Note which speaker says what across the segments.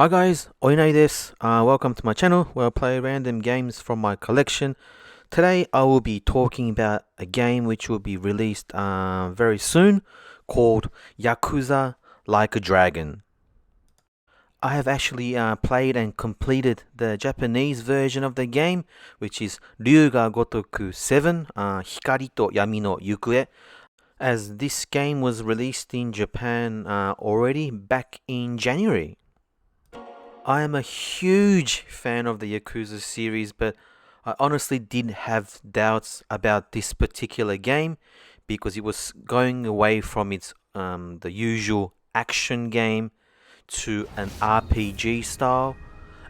Speaker 1: Hi guys, Oinai desu. Welcome to my channel where I play random games from my collection. Today I will be talking about a game which will be released very soon called Yakuza Like a Dragon. I have actually played and completed the Japanese version of the game, which is Ryuga Gotoku 7, Hikari to Yami no Yukue, as this game was released in Japan already back in January. I am a huge fan of the Yakuza series, but I honestly did have doubts about this particular game because it was going away from its the usual action game to an RPG style,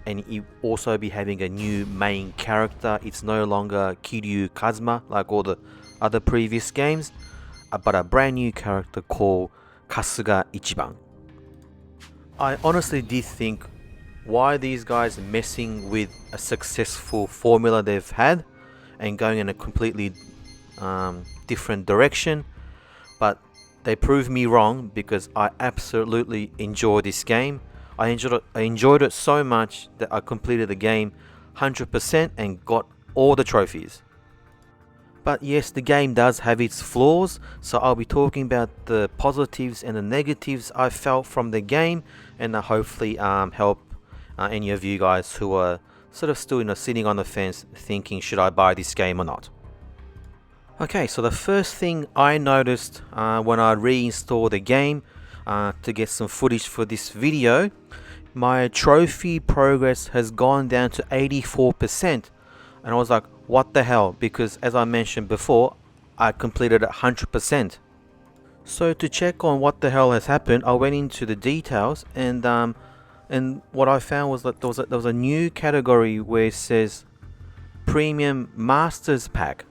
Speaker 1: and it also be having a new main character. It's no longer Kiryu Kazuma like all the other previous games, but a brand new character called Kasuga Ichiban. I honestly did think, why are these guys messing with a successful formula they've had and going in a completely different direction? But they proved me wrong because I absolutely enjoy this game. I enjoyed it so much that I completed the game 100% and got all the trophies. But yes, the game does have its flaws, so I'll be talking about the positives and the negatives I felt from the game, and hopefully help any of you guys who are sort of still sitting on the fence thinking, should I buy this game or not? Okay, so the first thing I noticed when I reinstalled the game to get some footage for this video, my trophy progress has gone down to 84%, and I was like, what the hell? Because as I mentioned before, I completed 100%. So to check on what the hell has happened, I went into the details, and what I found was that there was a new category where it says Premium Masters Pack.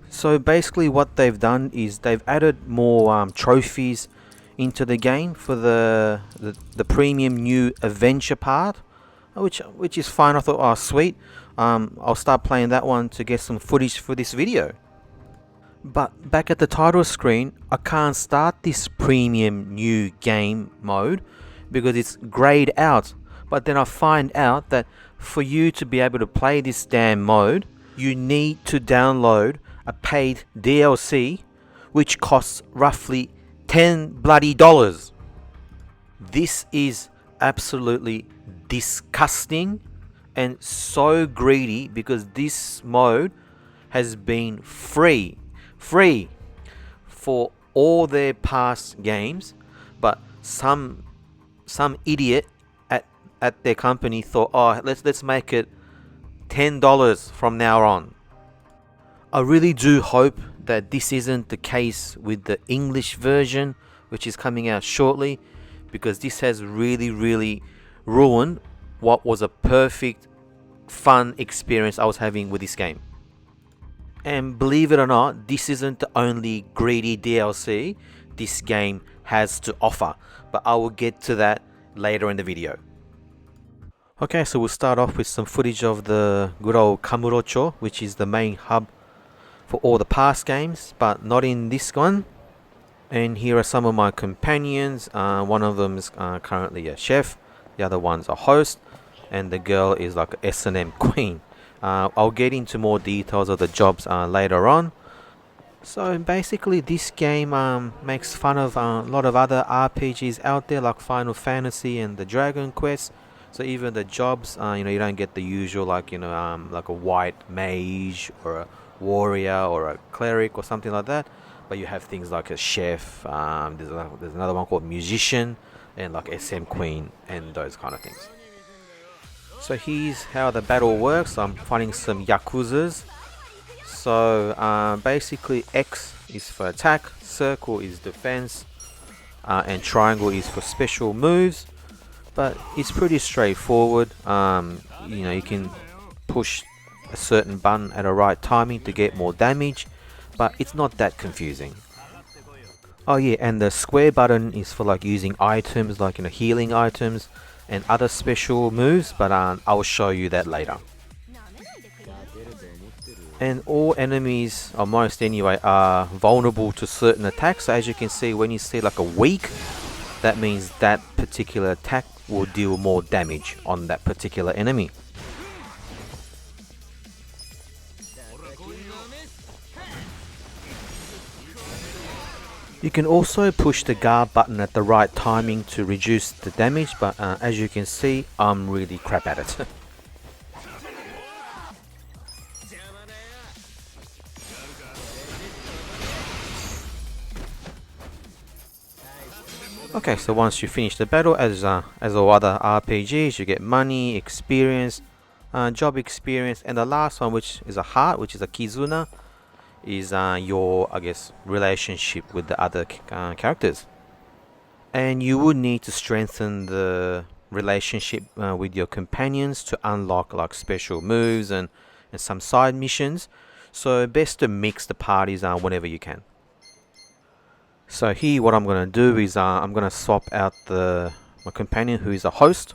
Speaker 1: So basically what they've done is they've added more trophies into the game for the premium new adventure part, which is fine. I thought, oh sweet, I'll start playing that one to get some footage for this video. But back at the title screen, I can't start this premium new game mode because it's grayed out. But then I find out that for you to be able to play this damn mode, you need to download a paid DLC which costs roughly $10 bloody. This is absolutely disgusting and so greedy because this mode has been free for all their past games, but some idiot at their company thought, oh, let's make it $10 from now on. I really do hope that this isn't the case with the English version, which is coming out shortly, because this has really ruined what was a perfect fun experience I was having with this game. And believe it or not, this isn't the only greedy DLC this game has to offer, but I will get to that later in the video. Okay, so we'll start off with some footage of the good old Kamurocho, which is the main hub for all the past games, but not in this one. And here are some of my companions. One of them is currently a chef, the other one's a host, and the girl is like a S&M queen. I'll get into more details of the jobs later on. So basically this game makes fun of a lot of other RPGs out there like Final Fantasy and the Dragon Quest. So even the jobs, you don't get the usual like like a white mage or a warrior or a cleric or something like that, but you have things like a chef, there's another one called musician, and like SM queen and those kind of things. So here's how the battle works. I'm fighting some Yakuzas. So basically X is for attack, circle is defense, and triangle is for special moves. But it's pretty straightforward. You can push a certain button at a right timing to get more damage, but it's not that confusing. Oh yeah, and the square button is for like using items like healing items and other special moves, but I'll show you that later. And all enemies, or most anyway, are vulnerable to certain attacks. So as you can see, when you see like a weak, that means that particular attack will deal more damage on that particular enemy. You can also push the guard button at the right timing to reduce the damage, but as you can see, I'm really crap at it. Okay, so once you finish the battle, as all other RPGs, you get money, experience, job experience, and the last one, which is a heart, which is a Kizuna, is your, I guess, relationship with the other characters. And you would need to strengthen the relationship with your companions to unlock like special moves and some side missions. So best to mix the parties whenever you can. So here what I'm going to do is I'm going to swap out my companion who is a host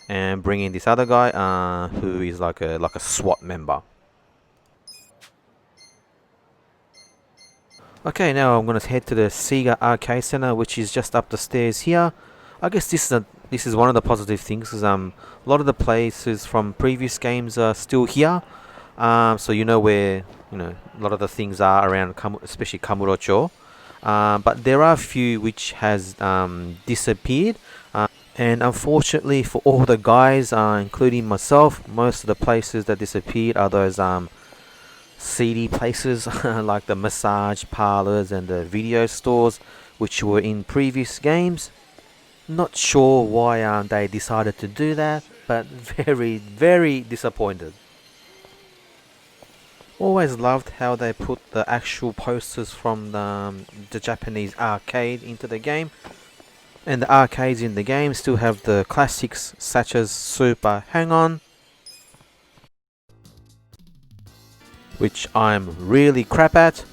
Speaker 1: and bring in this other guy who is like a SWAT member. Okay, now I'm going to head to the Segark Center, which is just up the stairs here. I guess this is one of the positive things, because a lot of the places from previous games are still here. So you know where a lot of the things are around, especially Kamurocho. But there are a few which has disappeared. And unfortunately for all the guys, including myself, most of the places that disappeared are those seedy places like the massage parlors and the video stores, which were in previous games. Not sure why they decided to do that, but very, very disappointed. Always loved how they put the actual posters from the Japanese arcade into the game. And the arcades in the game still have the classics such as Super Hang-On, which I'm really crap at.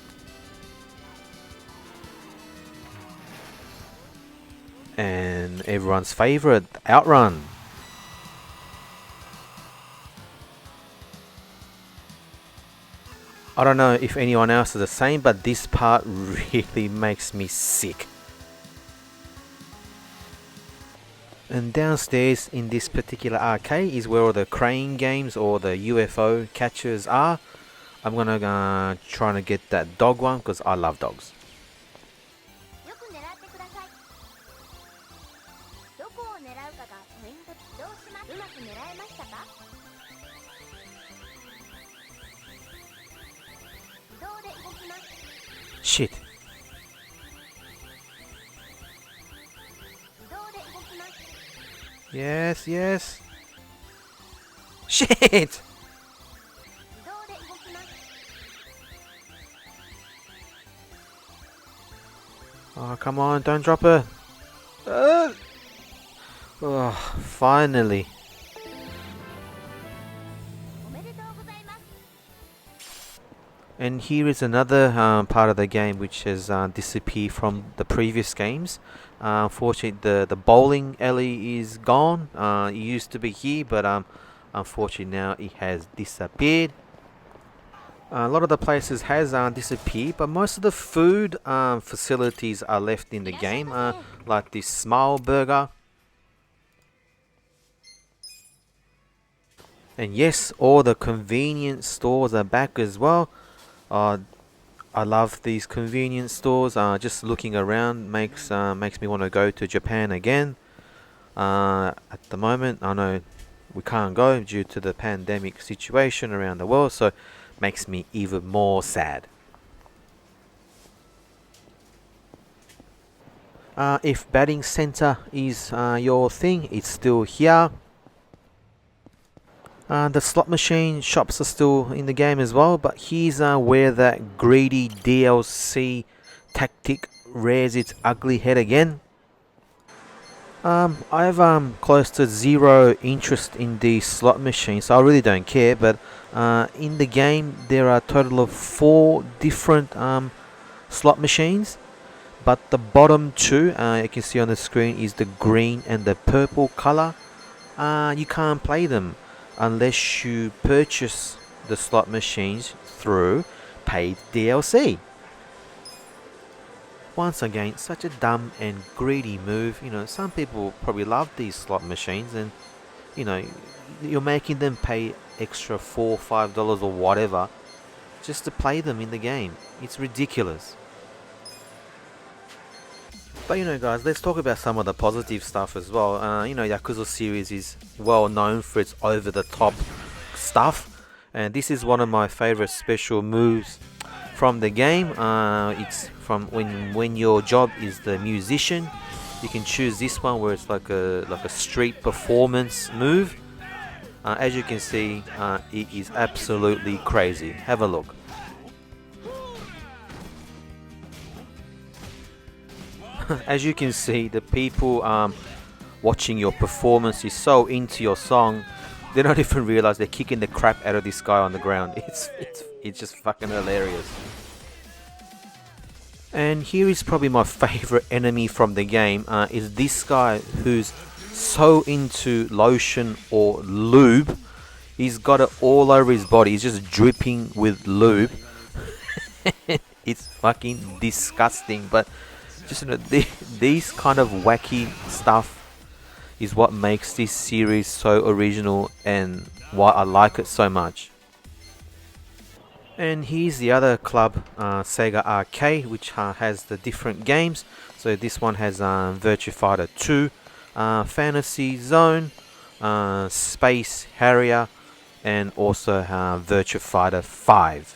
Speaker 1: And everyone's favorite, Outrun. I don't know if anyone else is the same, but this part really makes me sick. And downstairs in this particular arcade is where all the crane games or the UFO catchers are. I'm gonna try to get that dog one because I love dogs. Shit. Yes, yes. Shit! Oh, come on, don't drop her. Oh, finally. And here is another part of the game which has disappeared from the previous games. Unfortunately, the bowling alley is gone. It used to be here, but unfortunately now it has disappeared. A lot of the places has disappeared, but most of the food facilities are left in the game, like this Smile Burger. And yes, all the convenience stores are back as well. I love these convenience stores. Just looking around makes me want to go to Japan again. At the moment, I know we can't go due to the pandemic situation around the world, so makes me even more sad. If batting center is your thing, it's still here. The slot machine shops are still in the game as well, but here's where that greedy DLC tactic rears its ugly head again. I have close to zero interest in the slot machine, so I really don't care, but in the game there are a total of 4 different slot machines, but the bottom 2 you can see on the screen is the green and the purple color. You can't play them unless you purchase the slot machines through paid DLC. once again, such a dumb and greedy move. You know, some people probably love these slot machines, and you know, you're making them pay extra $4 or $5 or whatever just to play them in the game. It's ridiculous. But you know, guys, let's talk about some of the positive stuff as well. You know, Yakuza series is well known for its over-the-top stuff, and this is one of my favorite special moves from the game. It's from when your job is the musician. You can choose this one where it's like a street performance move. As you can see, it is absolutely crazy. Have a look. As you can see, the people watching your performance is so into your song, they don't even realize they're kicking the crap out of this guy on the ground. It's just fucking hilarious. And here is probably my favorite enemy from the game, is this guy who's so into lotion or lube. He's got it all over his body. He's just dripping with lube. It's fucking disgusting, but just, you know, these kind of wacky stuff is what makes this series so original and why I like it so much. And here's the other club, Sega Arcade, which has the different games. So this one has Virtua Fighter 2, Fantasy Zone, Space Harrier, and also Virtua Fighter 5.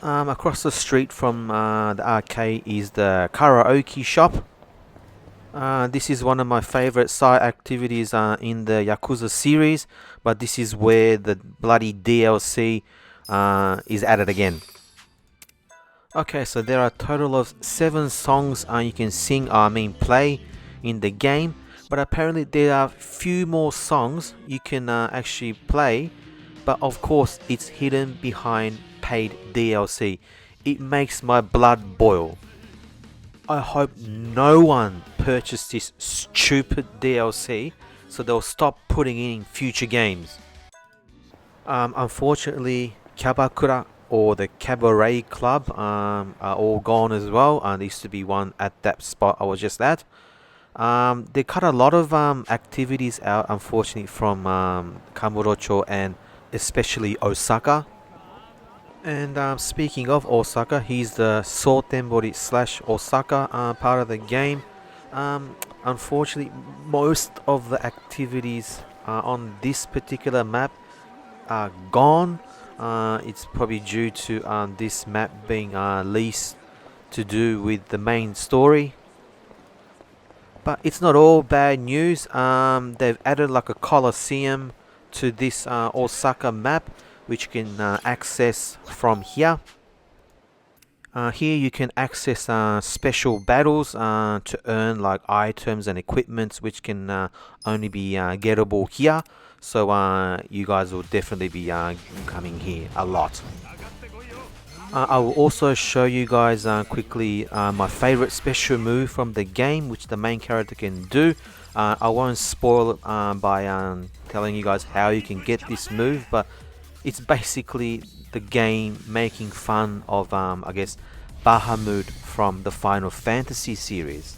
Speaker 1: Across the street from the arcade is the karaoke shop. This is one of my favorite side activities in the Yakuza series, but this is where the bloody DLC is added again. Okay, so there are a total of 7 songs you can sing, play in the game, but apparently there are few more songs you can actually play, but of course it's hidden behind paid DLC. It makes my blood boil. I hope no one purchased this stupid DLC so they'll stop putting it in future games. Unfortunately, Kabakura or the Cabaret Club are all gone as well. There used to be one at that spot I was just at. They cut a lot of activities out, unfortunately, from Kamurocho and especially Osaka. And speaking of Osaka, he's the Sotenbori / Osaka part of the game. Unfortunately, most of the activities on this particular map are gone. It's probably due to this map being leased to do with the main story. But it's not all bad news. They've added like a Colosseum to this Osaka map, which you can access from here. Here you can access special battles to earn like items and equipments, which can only be gettable here. So you guys will definitely be coming here a lot. I will also show you guys quickly my favorite special move from the game, which the main character can do. I won't spoil it by telling you guys how you can get this move, but it's basically the game making fun of, I guess, Bahamut from the Final Fantasy series.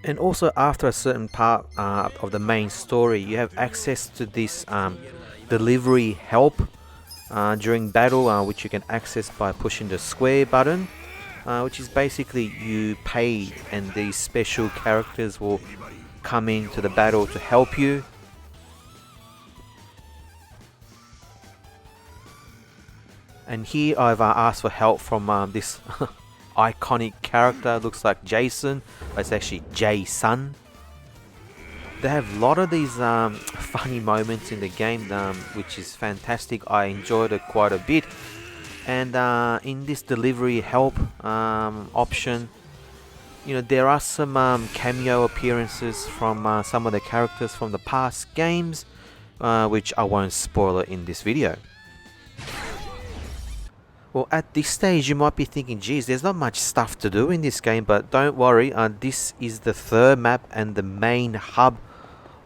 Speaker 1: And also, after a certain part of the main story, you have access to this delivery help during battle, which you can access by pushing the square button. Which is basically you pay and these special characters will come into the battle to help you. And here I've asked for help from this iconic character. Looks like Jason, but it's actually Jason. They have a lot of these funny moments in the game, which is fantastic. I enjoyed it quite a bit. And in this delivery help option, you know, there are some cameo appearances from some of the characters from the past games, which I won't spoil it in this video. Well, at this stage you might be thinking, geez, there's not much stuff to do in this game, but don't worry, this is the third map and the main hub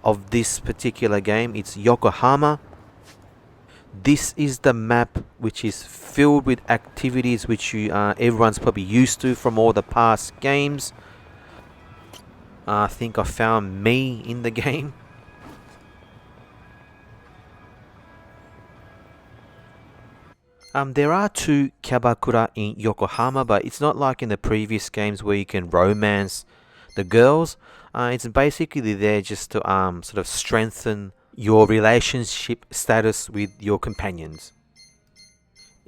Speaker 1: of this particular game. It's Yokohama. This is the map which is filled with activities which everyone's probably used to from all the past games. I think I found me in the game. There are two Kyabakura in Yokohama, but it's not like in the previous games where you can romance the girls. It's basically there just to sort of strengthen your relationship status with your companions.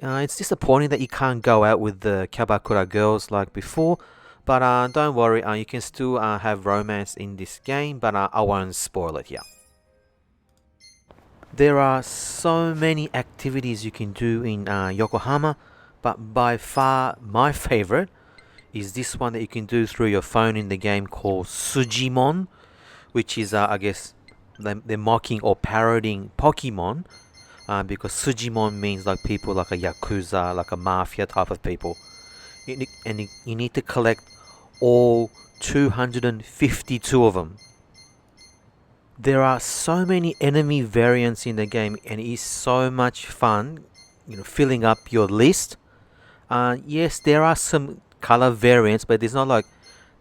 Speaker 1: It's disappointing that you can't go out with the Kyabakura girls like before, but don't worry, you can still have romance in this game, but I won't spoil it here. There are so many activities you can do in Yokohama, but by far my favorite is this one that you can do through your phone in the game called Sujimon, which is, I guess, they're mocking or parodying Pokemon, because Sujimon means like people like a Yakuza, like a mafia type of people. And you need to collect all 252 of them. There are so many enemy variants in the game, and it is so much fun, filling up your list. Yes, there are some color variants, but there's not like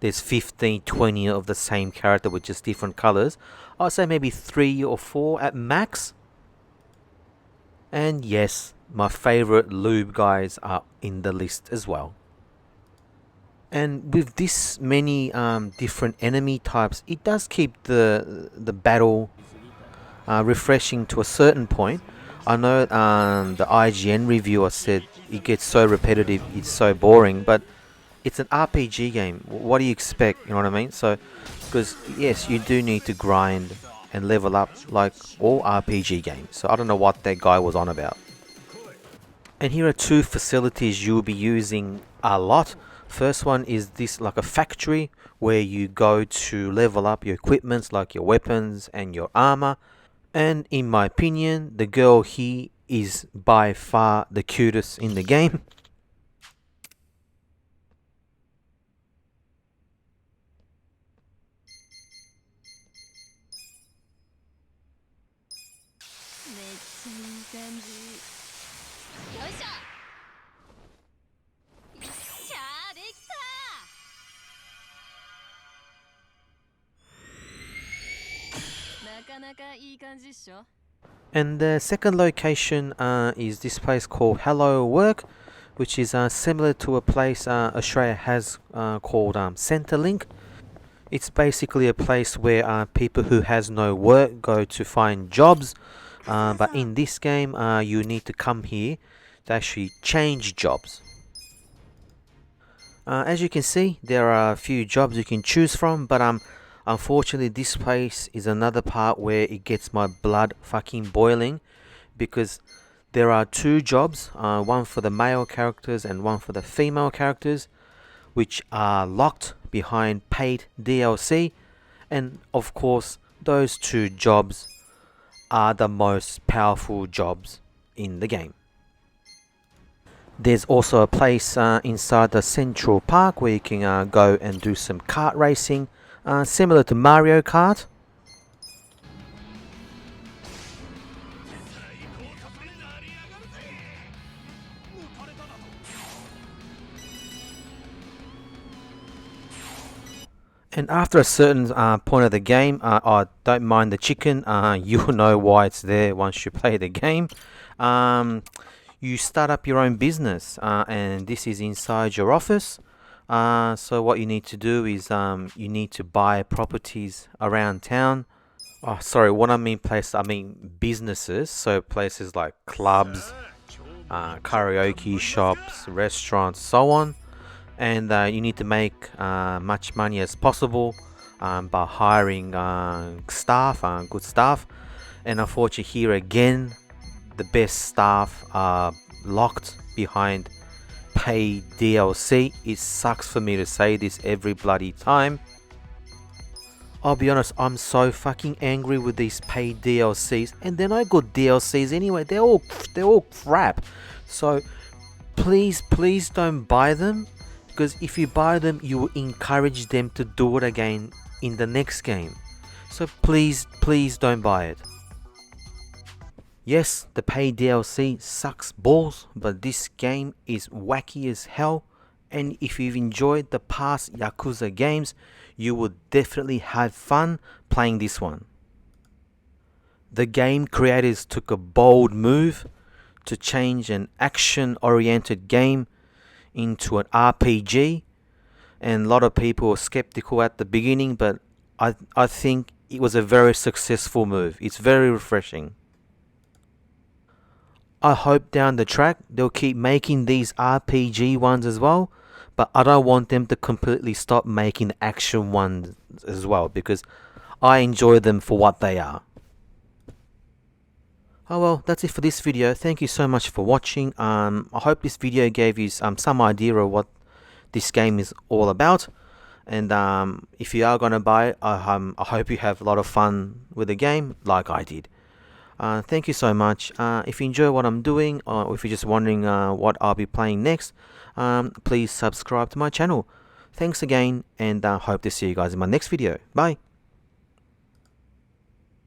Speaker 1: there's 15, 20 of the same character with just different colors. I'd say maybe 3 or 4 at max. And yes, my favorite lube guys are in the list as well. And with this many different enemy types, it does keep the battle refreshing to a certain point. I know the IGN reviewer said it gets so repetitive, it's so boring, but it's an RPG game. What do you expect? You know what I mean? So, because yes, you do need to grind and level up like all RPG games. So I don't know what that guy was on about. And here are two facilities you'll be using a lot. First one is this, like a factory where you go to level up your equipments, like your weapons and your armor. And in my opinion, the girl here is by far the cutest in the game. And the second location is this place called Hello Work, which is similar to a place Australia has called Centrelink. It's basically a place where people who has no work go to find jobs, but in this game you need to come here to actually change jobs. As you can see, there are a few jobs you can choose from, but unfortunately this place is another part where it gets my blood fucking boiling, because there are two jobs, one for the male characters and one for the female characters, which are locked behind paid DLC, and of course those two jobs are the most powerful jobs in the game. There's also a place inside the Central Park where you can go and do some kart racing, similar to Mario Kart. And after a certain point of the game, I don't mind the chicken. You'll know why it's there once you play the game. You start up your own business, and this is inside your office. So what you need to do is you need to buy properties around town. Oh, sorry, what I mean places, I mean businesses. So places like clubs, karaoke shops, restaurants, so on. And you need to make much money as possible by hiring staff, good staff. And unfortunately here again, the best staff are locked behind paid DLC. It sucks for me to say this every bloody time. I'll be honest, I'm so fucking angry with these paid DLCs, and they're no good DLCs anyway. They're all crap. So please don't buy them, because if you buy them, you will encourage them to do it again in the next game. So please don't buy it. Yes, the paid DLC sucks balls, but this game is wacky as hell, and if you've enjoyed the past Yakuza games, you will definitely have fun playing this one. The game creators took a bold move to change an action-oriented game into an RPG, and a lot of people were skeptical at the beginning, but I think it was a very successful move. It's very refreshing. I hope down the track they'll keep making these RPG ones as well, but I don't want them to completely stop making the action ones as well, because I enjoy them for what they are. Oh well, that's it for this video. Thank you so much for watching. I hope this video gave you some idea of what this game is all about. And if you are going to buy it, I hope you have a lot of fun with the game like I did. Thank you so much. If you enjoy what I'm doing, or if you're just wondering what I'll be playing next, please subscribe to my channel. Thanks again, and hope to see you guys in my next video. Bye.